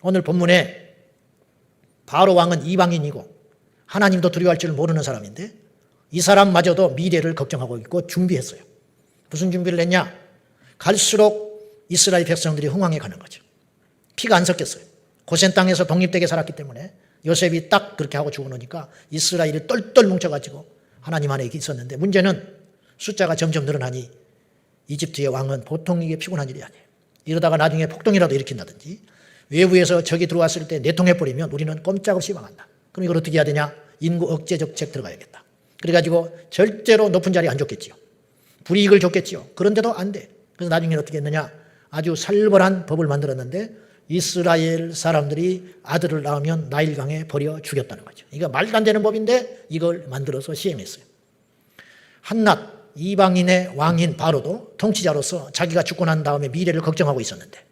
오늘 본문에 바로 왕은 이방인이고 하나님도 두려워할 줄 모르는 사람인데 이 사람마저도 미래를 걱정하고 있고 준비했어요. 무슨 준비를 했냐? 갈수록 이스라엘 백성들이 흥왕해 가는 거죠. 피가 안 섞였어요. 고센 땅에서 독립되게 살았기 때문에 요셉이 딱 그렇게 하고 죽어놓으니까 이스라엘이 똘똘 뭉쳐가지고 하나님 안에 있었는데 문제는 숫자가 점점 늘어나니 이집트의 왕은 보통 이게 피곤한 일이 아니에요. 이러다가 나중에 폭동이라도 일으킨다든지 외부에서 적이 들어왔을 때 내통해버리면 우리는 꼼짝없이 망한다. 그럼 이걸 어떻게 해야 되냐? 인구 억제 정책 들어가야겠다. 그래가지고 절대로 높은 자리에 안 줬겠지요. 불이익을 줬겠지요. 그런데도 안 돼. 그래서 나중에 어떻게 했느냐? 아주 살벌한 법을 만들었는데 이스라엘 사람들이 아들을 낳으면 나일강에 버려 죽였다는 거죠. 이거 말도 안 되는 법인데 이걸 만들어서 시행했어요. 한낱 이방인의 왕인 바로도 통치자로서 자기가 죽고 난 다음에 미래를 걱정하고 있었는데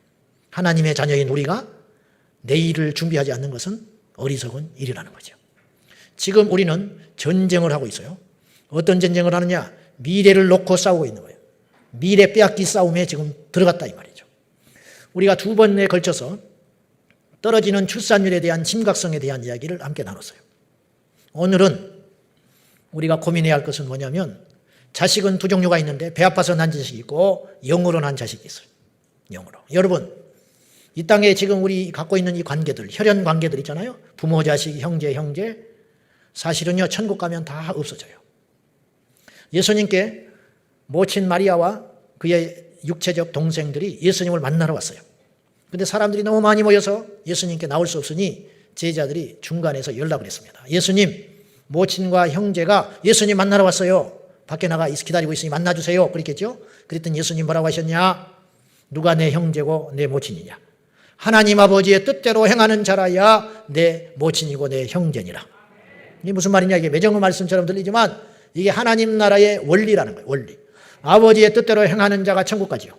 하나님의 자녀인 우리가 내일을 준비하지 않는 것은 어리석은 일이라는 거죠. 지금 우리는 전쟁을 하고 있어요. 어떤 전쟁을 하느냐? 미래를 놓고 싸우고 있는 거예요. 미래 빼앗기 싸움에 지금 들어갔다 이 말이죠. 우리가 두 번에 걸쳐서 떨어지는 출산율에 대한 심각성에 대한 이야기를 함께 나눴어요. 오늘은 우리가 고민해야 할 것은 뭐냐면 자식은 두 종류가 있는데 배 아파서 난 자식이 있고 영으로 난 자식이 있어요. 영으로. 여러분, 이 땅에 지금 우리 갖고 있는 이 관계들, 혈연 관계들 있잖아요. 부모, 자식, 형제. 사실은요, 천국 가면 다 없어져요. 예수님께 모친 마리아와 그의 육체적 동생들이 예수님을 만나러 왔어요. 근데 사람들이 너무 많이 모여서 예수님께 나올 수 없으니 제자들이 중간에서 연락을 했습니다. 예수님, 모친과 형제가 예수님 만나러 왔어요. 밖에 나가 기다리고 있으니 만나주세요. 그랬겠죠? 그랬더니 예수님 뭐라고 하셨냐? 누가 내 형제고 내 모친이냐? 하나님 아버지의 뜻대로 행하는 자라야 내 모친이고 내 형제니라. 이게 무슨 말이냐? 이게 매정한 말씀처럼 들리지만 이게 하나님 나라의 원리라는 거예요. 원리. 아버지의 뜻대로 행하는 자가 천국 가지요.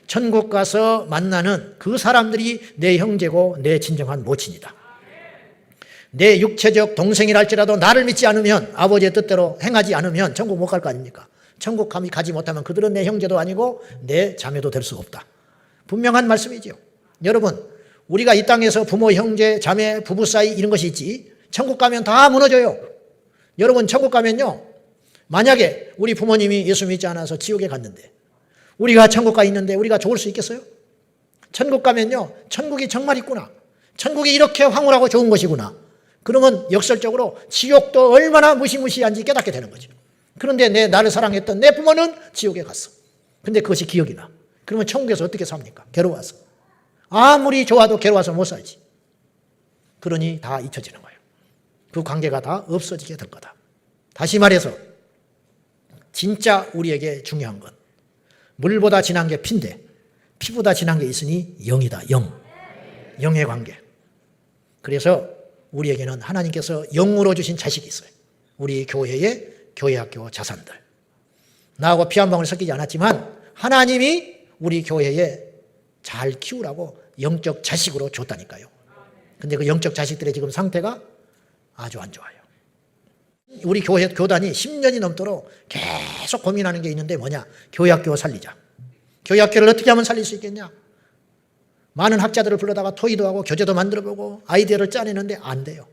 천국 가서 만나는 그 사람들이 내 형제고 내 진정한 모친이다. 내 육체적 동생이랄지라도 나를 믿지 않으면 아버지의 뜻대로 행하지 않으면 천국 못 갈 거 아닙니까? 천국 가지 못하면 그들은 내 형제도 아니고 내 자매도 될 수 없다. 분명한 말씀이지요. 여러분, 우리가 이 땅에서 부모, 형제, 자매, 부부 사이 이런 것이 있지 천국 가면 다 무너져요. 여러분, 천국 가면요, 만약에 우리 부모님이 예수 믿지 않아서 지옥에 갔는데 우리가 천국 가 있는데 우리가 좋을 수 있겠어요? 천국 가면요, 천국이 정말 있구나. 천국이 이렇게 황홀하고 좋은 것이구나. 그러면 역설적으로 지옥도 얼마나 무시무시한지 깨닫게 되는 거죠. 그런데 나를 사랑했던 내 부모는 지옥에 갔어. 근데 그것이 기억이 나. 그러면 천국에서 어떻게 삽니까? 괴로워서. 아무리 좋아도 괴로워서 못 살지. 그러니 다 잊혀지는 거예요. 그 관계가 다 없어지게 될 거다. 다시 말해서 진짜 우리에게 중요한 건 물보다 진한 게 피인데 피보다 진한 게 있으니 영이다. 영. 영의 관계. 그래서 우리에게는 하나님께서 영으로 주신 자식이 있어요. 우리 교회의 교회학교 자산들. 나하고 피 한 방울 섞이지 않았지만 하나님이 우리 교회에 잘 키우라고 영적 자식으로 줬다니까요. 근데 그 영적 자식들의 지금 상태가 아주 안 좋아요. 우리 교회 교단이 10년이 넘도록 계속 고민하는 게 있는데 뭐냐? 교회학교 살리자. 교회학교를 어떻게 하면 살릴 수 있겠냐? 많은 학자들을 불러다가 토의도 하고 교재도 만들어보고 아이디어를 짜내는데 안 돼요.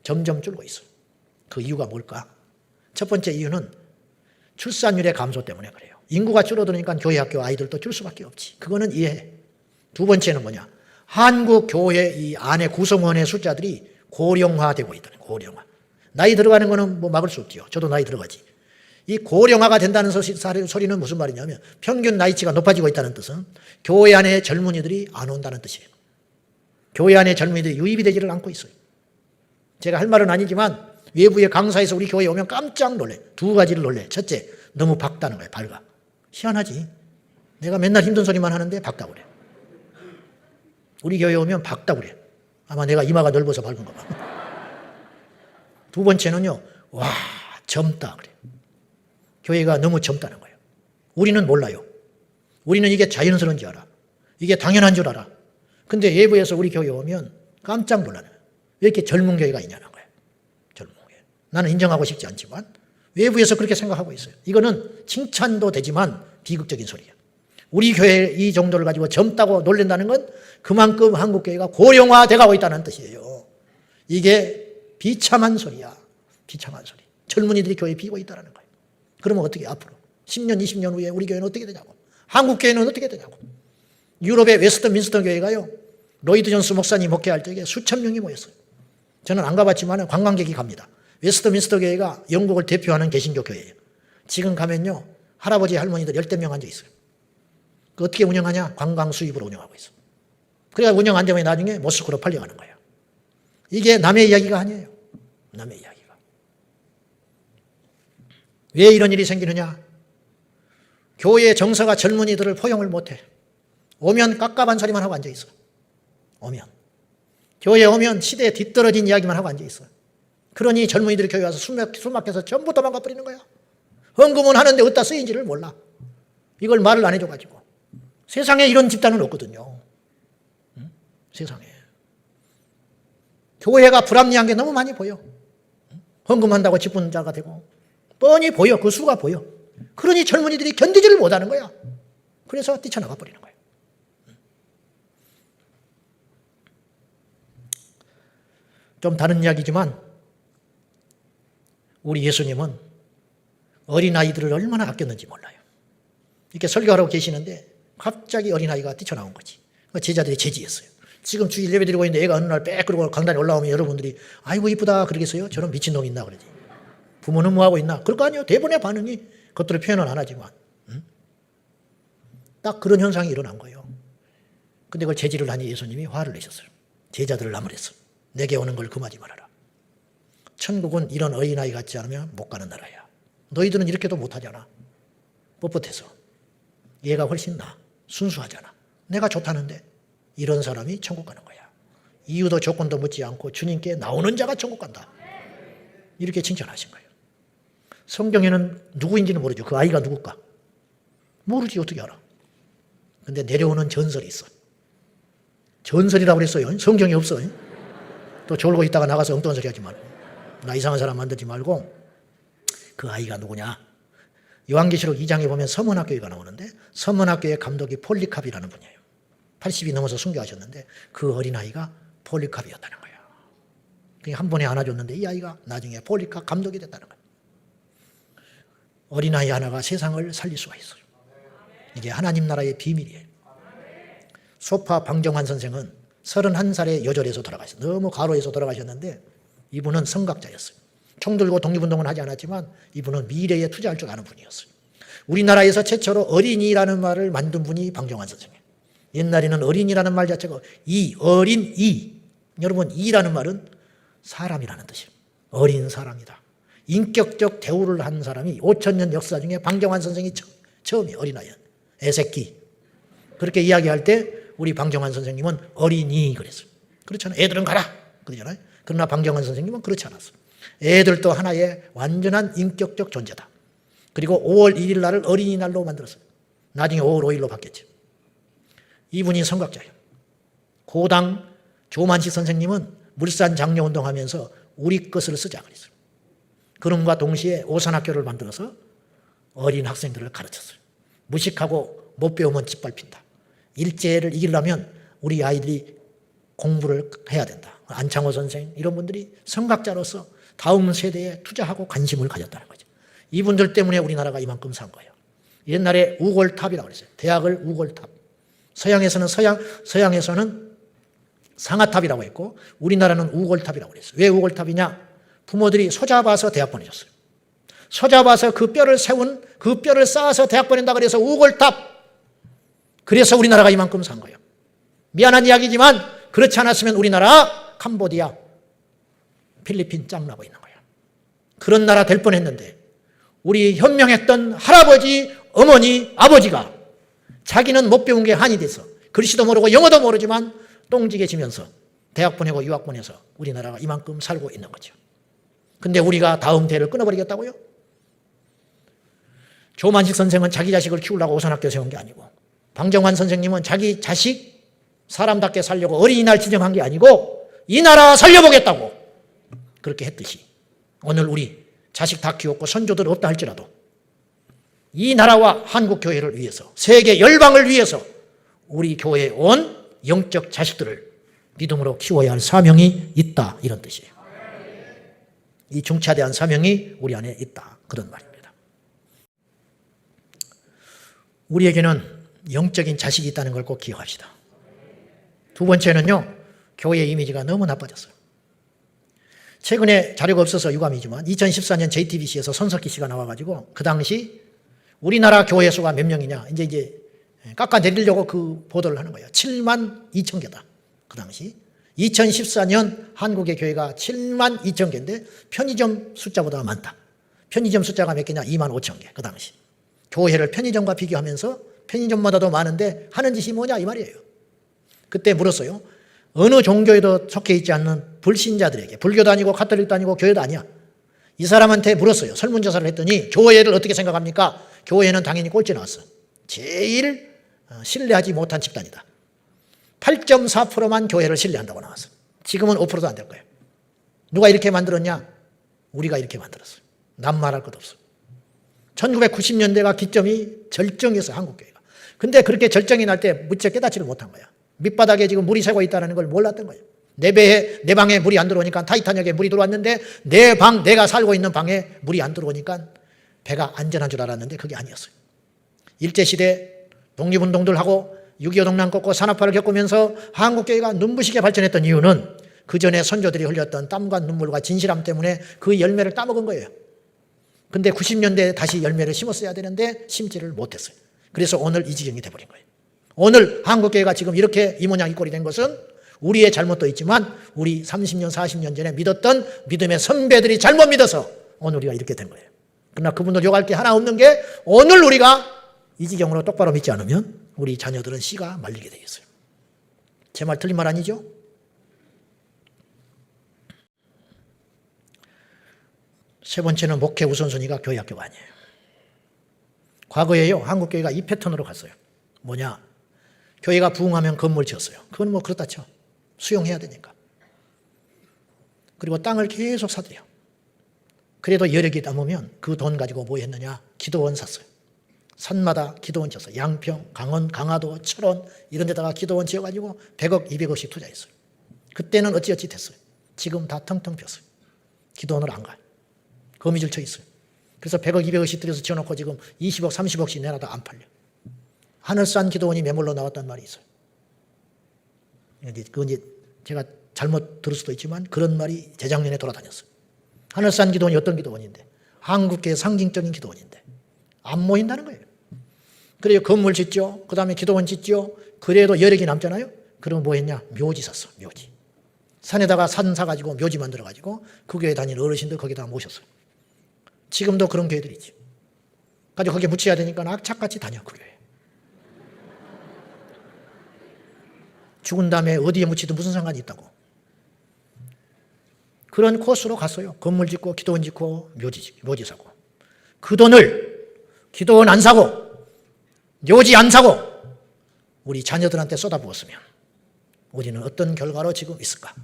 점점 줄고 있어요. 그 이유가 뭘까? 첫 번째 이유는 출산율의 감소 때문에 그래요. 인구가 줄어드니까 교회학교 아이들도 줄 수밖에 없지. 그거는 이해해. 두 번째는 뭐냐? 한국 교회 이 안에 구성원의 숫자들이 고령화되고 있다는 거예요. 고령화. 나이 들어가는 거는 뭐 막을 수 없지요. 저도 나이 들어가지. 이 고령화가 된다는 소리는 무슨 말이냐면 평균 나이치가 높아지고 있다는 뜻은 교회 안에 젊은이들이 안 온다는 뜻이에요. 교회 안에 젊은이들이 유입이 되지를 않고 있어요. 제가 할 말은 아니지만 외부의 강사에서 우리 교회에 오면 깜짝 놀래. 두 가지를 놀래. 첫째, 너무 밝다는 거예요. 밝아. 희한하지. 내가 맨날 힘든 소리만 하는데 밝다고 그래. 우리 교회에 오면 밝다고 그래. 아마 내가 이마가 넓어서 밝은가 봐. 두 번째는요. 와, 젊다 그래. 교회가 너무 젊다는 거예요. 우리는 몰라요. 우리는 이게 자연스러운 줄 알아. 이게 당연한 줄 알아. 근데 외부에서 우리 교회에 오면 깜짝 놀라는 거예요. 왜 이렇게 젊은 교회가 있냐는 거예요. 젊은 교회. 나는 인정하고 싶지 않지만 외부에서 그렇게 생각하고 있어요. 이거는 칭찬도 되지만 비극적인 소리예요. 우리 교회 이 정도를 가지고 젊다고 놀란다는 건 그만큼 한국교회가 고령화돼가고 있다는 뜻이에요. 이게 비참한 소리야. 비참한 소리. 젊은이들이 교회에 비고 있다는 거예요. 그러면 어떻게 앞으로 10년, 20년 후에 우리 교회는 어떻게 되냐고. 한국교회는 어떻게 되냐고. 유럽의 웨스트민스터 교회가요. 로이드 존스 목사님 목회할 때에 수천 명이 모였어요. 저는 안 가봤지만 관광객이 갑니다. 웨스트민스터 교회가 영국을 대표하는 개신교 교회예요. 지금 가면요. 할아버지 할머니들 10명 앉아 있어요. 그 어떻게 운영하냐? 관광 수입으로 운영하고 있어요. 그래야 운영 안 되면 나중에 모스크로 팔려가는 거예요. 이게 남의 이야기가 아니에요. 남의 이야기가. 왜 이런 일이 생기느냐? 교회 정서가 젊은이들을 포용을 못해. 오면 깝깝한 소리만 하고 앉아있어. 오면. 교회에 오면 시대에 뒤떨어진 이야기만 하고 앉아있어. 그러니 젊은이들이 교회 와서 술 막혀서 전부 도망가 버리는 거야. 헌금은 하는데 어디다 쓰인지를 몰라. 이걸 말을 안 해줘가지고. 세상에 이런 집단은 없거든요. 응? 세상에. 교회가 불합리한 게 너무 많이 보여. 헌금한다고 기쁜 자가 되고 뻔히 보여. 그 수가 보여. 그러니 젊은이들이 견디지를 못하는 거야. 그래서 뛰쳐나가 버리는 거야. 좀 다른 이야기지만 우리 예수님은 어린아이들을 얼마나 아꼈는지 몰라요. 이렇게 설교하러 계시는데 갑자기 어린아이가 뛰쳐나온 거지. 제자들이 제지했어요. 지금 주일 예배 드리고 있는데 애가 어느 날 빽 그러고 강단에 올라오면 여러분들이 아이고 이쁘다 그러겠어요? 저런 미친놈이 있나 그러지. 부모는 뭐하고 있나? 그럴 거 아니에요. 대부분의 반응이 그것들을 표현은 안 하지만 딱 그런 현상이 일어난 거예요. 근데 그걸 제지를 하니 예수님이 화를 내셨어요. 제자들을 나무랬어. 내게 오는 걸 금하지 말아라. 천국은 이런 어린아이 같지 않으면 못 가는 나라야. 너희들은 이렇게도 못하잖아. 뻣뻣해서. 얘가 훨씬 나아. 순수하잖아. 내가 좋다는데 이런 사람이 천국 가는 거야. 이유도 조건도 묻지 않고 주님께 나오는 자가 천국 간다. 이렇게 칭찬하신 거예요. 성경에는 누구인지는 모르죠. 그 아이가 누굴까? 모르지 어떻게 알아. 근데 내려오는 전설이 있어. 전설이라고 그랬어요. 성경이 없어. 또 졸고 있다가 나가서 엉뚱한 소리 하지 말고. 나 이상한 사람 만들지 말고. 그 아이가 누구냐? 요한계시록 2장에 보면 서문학교회가 나오는데 서문학교회 감독이 폴리캅이라는 분이에요. 80이 넘어서 순교하셨는데 그 어린아이가 폴리캅이었다는 거예요. 그냥 한 번에 안아줬는데 이 아이가 나중에 폴리캅 감독이 됐다는 거예요. 어린아이 하나가 세상을 살릴 수가 있어요. 이게 하나님 나라의 비밀이에요. 소파 방정환 선생은 31살에 여절에서 돌아가셨어요. 너무 과로해서 돌아가셨는데 이분은 성각자였어요. 총 들고 독립운동은 하지 않았지만 이분은 미래에 투자할 줄 아는 분이었어요. 우리나라에서 최초로 어린이라는 말을 만든 분이 방정환 선생이에요. 옛날에는 어린이라는 말 자체가 어린 이. 여러분 이라는 말은 사람이라는 뜻이에요. 어린 사람이다. 인격적 대우를 한 사람이 5,000년 역사 중에 방정환 선생이 처음이에요. 어린아이. 애새끼. 그렇게 이야기할 때 우리 방정환 선생님은 어린이 그랬어요. 그렇잖아요. 애들은 가라. 그러잖아요. 그러나 방정환 선생님은 그렇지 않았어요. 애들도 하나의 완전한 인격적 존재다. 그리고 5월 1일 날을 어린이날로 만들었어요. 나중에 5월 5일로 바뀌었죠. 이분이 성각자예요. 고당 조만식 선생님은 물산 장려운동 하면서 우리 것을 쓰자 그랬어요. 그럼과 동시에 오산학교를 만들어서 어린 학생들을 가르쳤어요. 무식하고 못 배우면 짓밟힌다. 일제를 이기려면 우리 아이들이 공부를 해야 된다. 안창호 선생 이런 분들이 성각자로서 다음 세대에 투자하고 관심을 가졌다는 거죠. 이분들 때문에 우리나라가 이만큼 산 거예요. 옛날에 우골탑이라고 그랬어요. 대학을 우골탑. 서양에서는 상아탑이라고 했고 우리나라는 우골탑이라고 그랬어요. 왜 우골탑이냐? 부모들이 소잡아서 대학 보내줬어요. 소잡아서 그 뼈를 쌓아서 대학 보낸다 그래서 우골탑. 그래서 우리나라가 이만큼 산 거예요. 미안한 이야기지만 그렇지 않았으면 우리나라 캄보디아, 필리핀 짱나고 있는 거예요. 그런 나라 될 뻔했는데 우리 현명했던 할아버지, 어머니, 아버지가 자기는 못 배운 게 한이 돼서 글씨도 모르고 영어도 모르지만 똥지게지면서 대학 보내고 유학 보내서 우리나라가 이만큼 살고 있는 거죠. 근데 우리가 다음 대를 끊어버리겠다고요? 조만식 선생은 자기 자식을 키우려고 오산학교 세운 게 아니고 방정환 선생님은 자기 자식 사람답게 살려고 어린이날 지정한 게 아니고 이 나라 살려보겠다고 그렇게 했듯이 오늘 우리 자식 다 키웠고 선조들 없다 할지라도 이 나라와 한국 교회를 위해서, 세계 열방을 위해서 우리 교회에 온 영적 자식들을 믿음으로 키워야 할 사명이 있다, 이런 뜻이에요. 이 중차대한 사명이 우리 안에 있다, 그런 말입니다. 우리에게는 영적인 자식이 있다는 걸 꼭 기억합시다. 두 번째는요, 교회의 이미지가 너무 나빠졌어요. 최근에 자료가 없어서 유감이지만 2014년 JTBC에서 손석희 씨가 나와가지고 그 당시 우리나라 교회 수가 몇 명이냐 이제 깎아내리려고 그 보도를 하는 거예요. 7만 2천 개다. 그 당시 2014년 한국의 교회가 7만 2천 개인데 편의점 숫자보다 많다. 편의점 숫자가 몇 개냐? 2만 5천 개. 그 당시 교회를 편의점과 비교하면서 편의점마다도 많은데 하는 짓이 뭐냐 이 말이에요. 그때 물었어요. 어느 종교에도 속해 있지 않는 불신자들에게, 불교도 아니고 가톨릭도 아니고 교회도 아니야, 이 사람한테 물었어요. 설문조사를 했더니 교회를 어떻게 생각합니까? 교회는 당연히 꼴찌 나왔어. 제일 신뢰하지 못한 집단이다. 8.4%만 교회를 신뢰한다고 나왔어. 지금은 5%도 안 될 거예요. 누가 이렇게 만들었냐? 우리가 이렇게 만들었어요. 남 말할 것 없어. 1990년대가 기점이 절정이었어요, 한국교회가. 근데 그렇게 절정이 날 때 무척 깨닫지를 못한 거야. 밑바닥에 지금 물이 새고 있다는 걸 몰랐던 거예요. 내 방에 물이 안 들어오니까 타이타닉에 물이 들어왔는데 내가 살고 있는 방에 물이 안 들어오니까 배가 안전한 줄 알았는데 그게 아니었어요. 일제시대 독립운동들 하고 6.25 동란 꺾고 산업화를 겪으면서 한국교회가 눈부시게 발전했던 이유는 그 전에 선조들이 흘렸던 땀과 눈물과 진실함 때문에 그 열매를 따먹은 거예요. 근데 90년대에 다시 열매를 심었어야 되는데 심지를 못했어요. 그래서 오늘 이 지경이 돼버린 거예요. 오늘 한국교회가 지금 이렇게 이 모양 이 꼴이 된 것은 우리의 잘못도 있지만 우리 30년 40년 전에 믿었던 믿음의 선배들이 잘못 믿어서 오늘 우리가 이렇게 된 거예요. 그러나 그분들 욕할 게 하나 없는 게 오늘 우리가 이 지경으로 똑바로 믿지 않으면 우리 자녀들은 씨가 말리게 되겠어요. 제 말 틀린 말 아니죠? 세 번째는 목회 우선순위가 교회학교가 아니에요. 과거에요, 한국교회가 이 패턴으로 갔어요. 뭐냐? 교회가 부흥하면 건물 지었어요. 그건 뭐 그렇다 쳐. 수용해야 되니까. 그리고 땅을 계속 사들여. 그래도 여력이 남으면 그 돈 가지고 뭐 했느냐? 기도원 샀어요. 산마다 기도원 지었어요. 양평, 강원, 강화도, 철원 이런 데다가 기도원 지어가지고 100억, 200억씩 투자했어요. 그때는 어찌어찌 됐어요. 지금 다 텅텅 비었어요. 기도원을 안 가요. 거미줄 쳐 있어요. 그래서 100억, 200억씩 들여서 지어놓고 지금 20억, 30억씩 내놔도 안 팔려. 하늘산 기도원이 매물로 나왔단 말이 있어요. 그건 이제 제가 잘못 들을 수도 있지만 그런 말이 재작년에 돌아다녔어요. 하늘산 기도원이 어떤 기도원인데? 한국교회 상징적인 기도원인데 안 모인다는 거예요. 그래요, 건물 짓죠. 그 다음에 기도원 짓죠. 그래도 여력이 남잖아요. 그러면 뭐 했냐? 묘지 샀어. 묘지. 산에다가 산 사가지고 묘지 만들어가지고 그 교회 다니는 어르신들 거기다가 모셨어요. 지금도 그런 교회들이 있지. 가지고 거기에 묻혀야 되니까 악착같이 다녀, 그 교회. 죽은 다음에 어디에 묻히든 무슨 상관이 있다고. 그런 코스로 갔어요. 건물 짓고 기도원 짓고 묘지 사고. 그 돈을 기도원 안 사고 묘지 안 사고 우리 자녀들한테 쏟아부었으면 우리는 어떤 결과로 지금 있을까?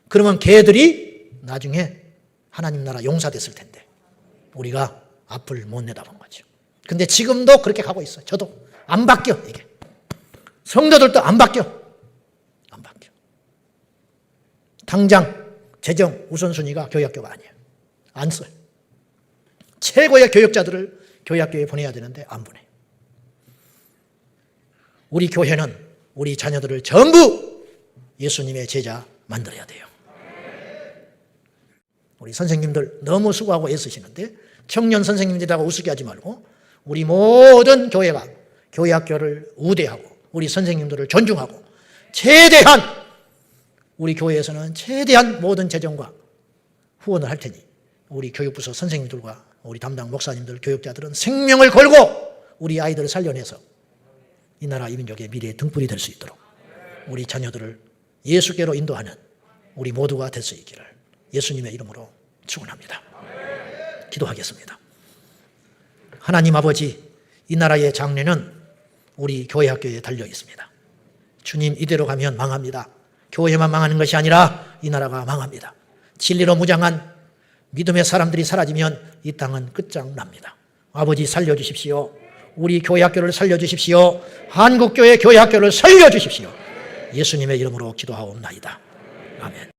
그러면 걔들이 나중에 하나님 나라 용사됐을 텐데 우리가 앞을 못 내다본 거죠. 근데 지금도 그렇게 가고 있어요. 저도 안 바뀌어, 이게. 성도들도 안 바뀌어. 당장 재정 우선순위가 교회학교가 아니에요. 안 써요. 최고의 교역자들을 교회학교에 보내야 되는데 안 보내요. 우리 교회는 우리 자녀들을 전부 예수님의 제자 만들어야 돼요. 우리 선생님들 너무 수고하고 애쓰시는데 청년 선생님들이라고 우습게 하지 말고 우리 모든 교회가 교회학교를 우대하고 우리 선생님들을 존중하고 최대한 우리 교회에서는 최대한 모든 재정과 후원을 할 테니 우리 교육부서 선생님들과 우리 담당 목사님들, 교육자들은 생명을 걸고 우리 아이들을 살려내서 이 나라 이 민족의 미래의 등불이 될 수 있도록 우리 자녀들을 예수께로 인도하는 우리 모두가 될 수 있기를 예수님의 이름으로 축원합니다. 기도하겠습니다. 하나님 아버지, 이 나라의 장래는 우리 교회학교에 달려 있습니다. 주님, 이대로 가면 망합니다. 교회만 망하는 것이 아니라 이 나라가 망합니다. 진리로 무장한 믿음의 사람들이 사라지면 이 땅은 끝장납니다. 아버지 살려주십시오. 우리 교회 학교를 살려주십시오. 한국교회 교회 학교를 살려주십시오. 예수님의 이름으로 기도하옵나이다. 아멘.